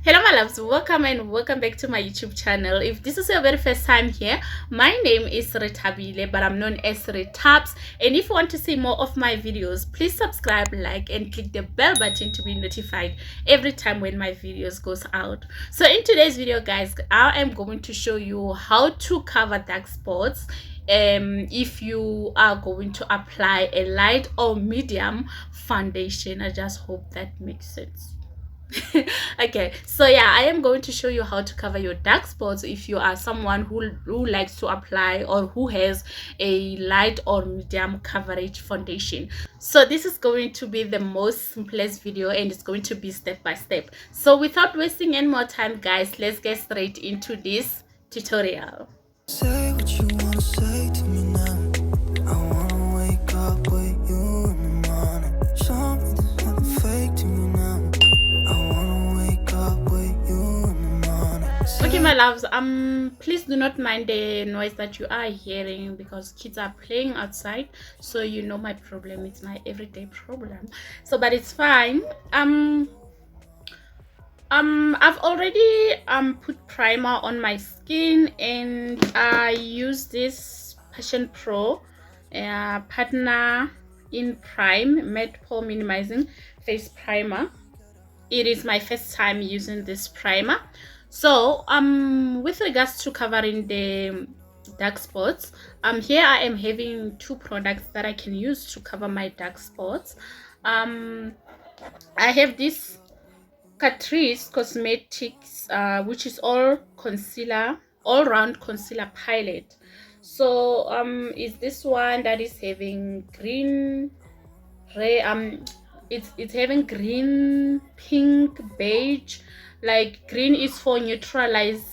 Hello my loves, welcome and welcome back to my YouTube channel. If this is your very first time here, my name is Rethabile, but I'm known as Rethabz. And if you want to see more of my videos, please subscribe, like, and click the bell button to be notified every time when my videos goes out. So in today's video guys, I am going to show you how to cover dark spots if you are going to apply a light or medium foundation. I just hope that makes sense. Okay, so yeah, I am going to show you how to cover your dark spots if you are someone who likes to apply or who has a light or medium coverage foundation. So this is going to be the most simplest video and it's going to be step by step. So without wasting any more time guys, let's get straight into this tutorial. Say what you wanna say to me now. I wanna wake up with you in the morning. Show me there's nothing fake to me now. I wanna wake up with you in the morning. Okay my loves, please do not mind the noise that you are hearing because kids are playing outside, so you know my problem, it's my everyday problem. So but it's fine. I've already put primer on my skin and I use this Passion Pro Partner in Prime Matte Pore Minimizing Face Primer. It is my first time using this primer. So with regards to covering the dark spots, here I am having two products that I can use to cover my dark spots. I have this Catrice Cosmetics which is all-round concealer palette. So is this one that is having green, it's having green, pink, beige. Like green is for neutralizing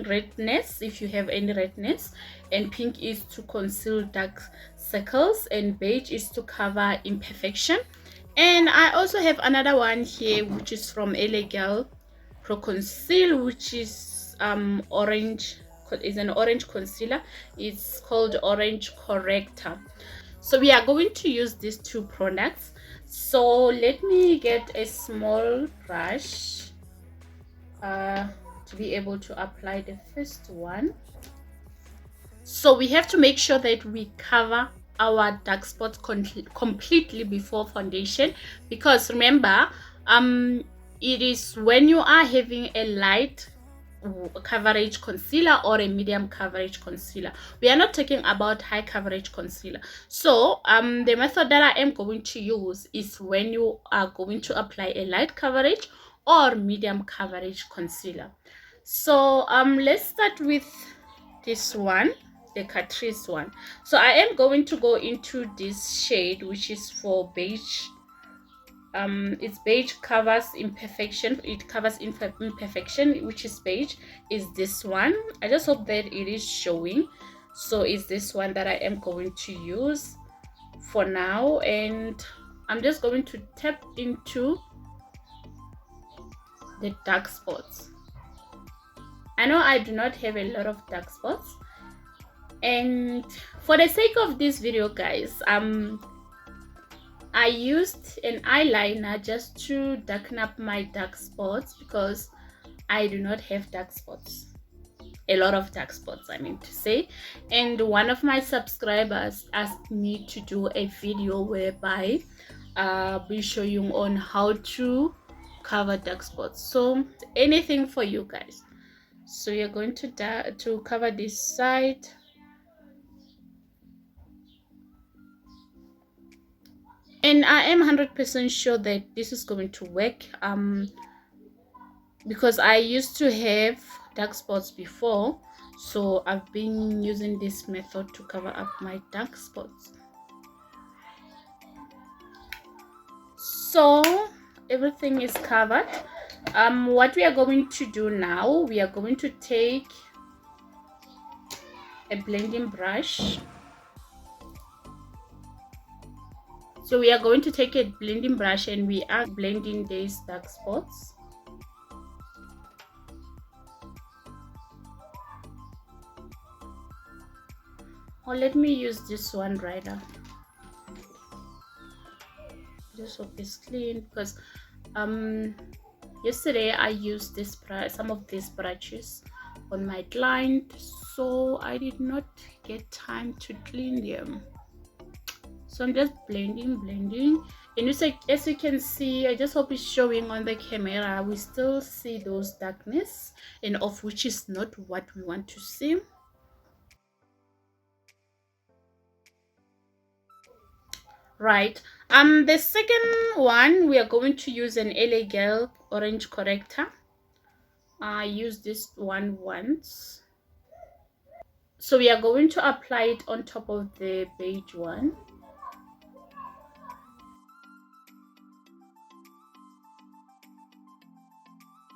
redness if you have any redness, and pink is to conceal dark circles, and beige is to cover imperfection. And I also have another one here which is from LA Girl Pro Conceal, which is orange, is an orange concealer. It's called Orange Corrector. So we are going to use these two products. So let me get a small brush to be able to apply the first one. So we have to make sure that we cover our dark spots completely before foundation, because remember it is when you are having a light coverage concealer or a medium coverage concealer. We are not talking about high coverage concealer. So the method that I am going to use is when you are going to apply a light coverage or medium coverage concealer. So let's start with this one, the Catrice one. So I am going to go into this shade which is for beige. It's beige, covers imperfection. It covers imperfection, which is beige, is this one. I just hope that it is showing. So it's this one that I am going to use for now, and I'm just going to tap into the dark spots. I know I do not have a lot of dark spots, and for the sake of this video guys, I used an eyeliner just to darken up my dark spots because I do not have dark spots, a lot of dark spots I mean to say. And one of my subscribers asked me to do a video whereby I'll be showing on how to cover dark spots. So anything for you guys. So you're going to cover this side. And I am 100% sure that this is going to work because I used to have dark spots before, so I've been using this method to cover up my dark spots. So everything is covered. What we are going to do now, we are going to take a blending brush. So we are going to take a blending brush and we are blending these dark spots. Or let me use this one right now. Just hope it's clean because Yesterday I used some of these brushes on my client, so I did not get time to clean them. So I'm just blending, and as you can see, I just hope it's showing on the camera, we still see those darkness, and of which is not what we want to see. Right, the second one, we are going to use an LA Girl Orange Corrector. I used this one once, so we are going to apply it on top of the beige one.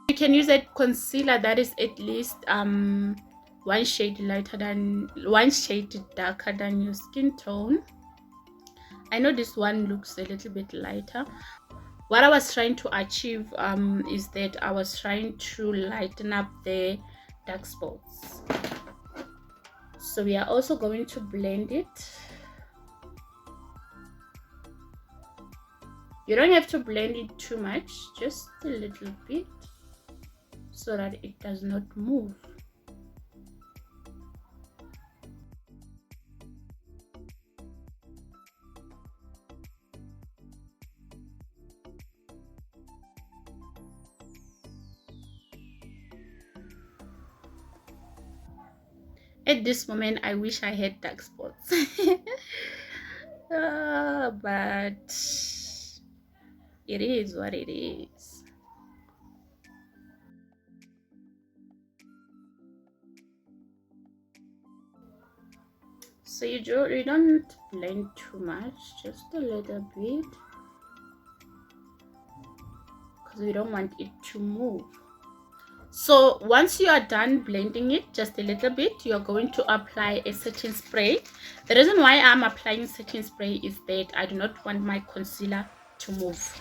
You can use a concealer that is at least one shade darker than your skin tone. I know this one looks a little bit lighter. What I was trying to achieve is that I was trying to lighten up the dark spots. So we are also going to blend it. You don't have to blend it too much, just a little bit, so that it does not move. At this moment, I wish I had dark spots. But it is what it is. So you don't blend too much, just a little bit, because we don't want it to move. So once you are done blending it just a little bit, you are going to apply a setting spray. The reason why I'm applying setting spray is that I do not want my concealer to move.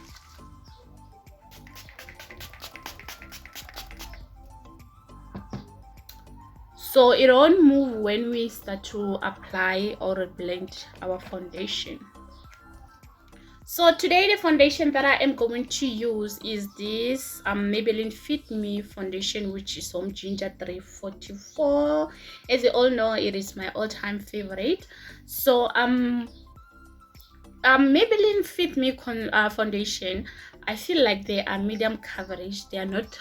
So it won't move when we start to apply or blend our foundation. So today the foundation that I am going to use is this Maybelline Fit Me foundation, which is Home Ginger 344. As you all know, it is my all-time favorite. So Maybelline Fit Me foundation, I feel like they are medium coverage. They are not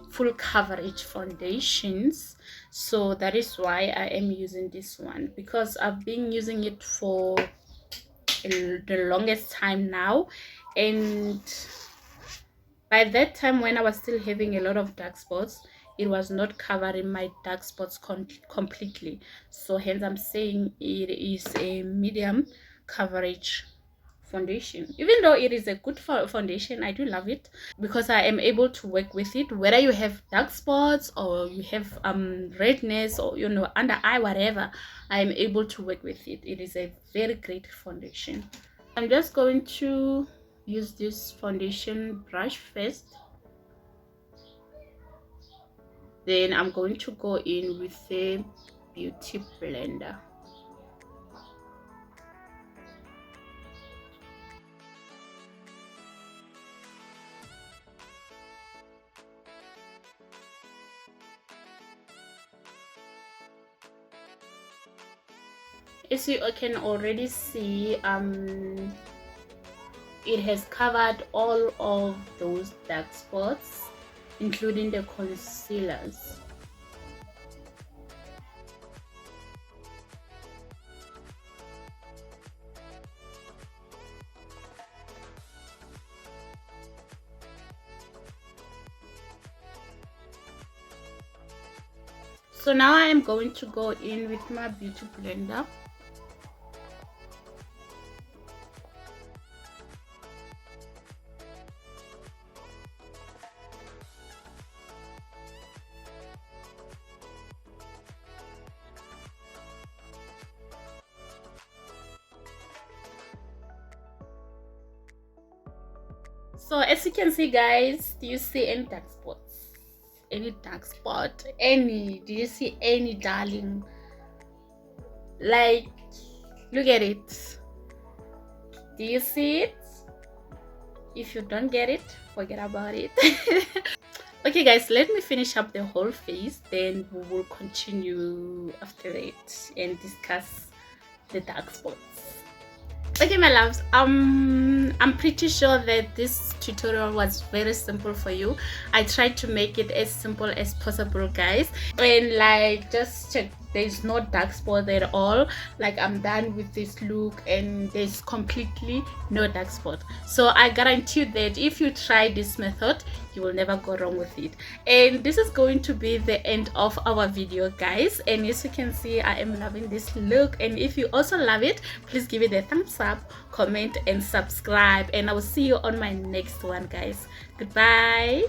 full coverage foundations, so that is why I am using this one, because I've been using it for the longest time now, and by that time, when I was still having a lot of dark spots, it was not covering my dark spots completely. So hence I'm saying it is a medium coverage foundation. Even though it is a good foundation, I do love it because I am able to work with it, whether you have dark spots or you have redness or under eye, whatever. I am able to work with it. It is a very great foundation. I'm just going to use this foundation brush first, then I'm going to go in with a beauty blender. As you can already see, it has covered all of those dark spots, including the concealers. So now I am going to go in with my beauty blender. So as you can see, guys, do you see any dark spots? Any dark spot? Do you see any, darling? Like, look at it. Do you see it? If you don't get it, forget about it. Okay guys, let me finish up the whole face, then we will continue after that and discuss the dark spots. Okay my loves, I'm pretty sure that this tutorial was very simple for you. I tried to make it as simple as possible guys, and like just check, there's no dark spot at all. Like I'm done with this look and there's completely no dark spot. So I guarantee you that if you try this method, you will never go wrong with it. And this is going to be the end of our video guys, and as you can see, I am loving this look. And if you also love it, please give it a thumbs up, comment and subscribe, and I will see you on my next one guys. Goodbye.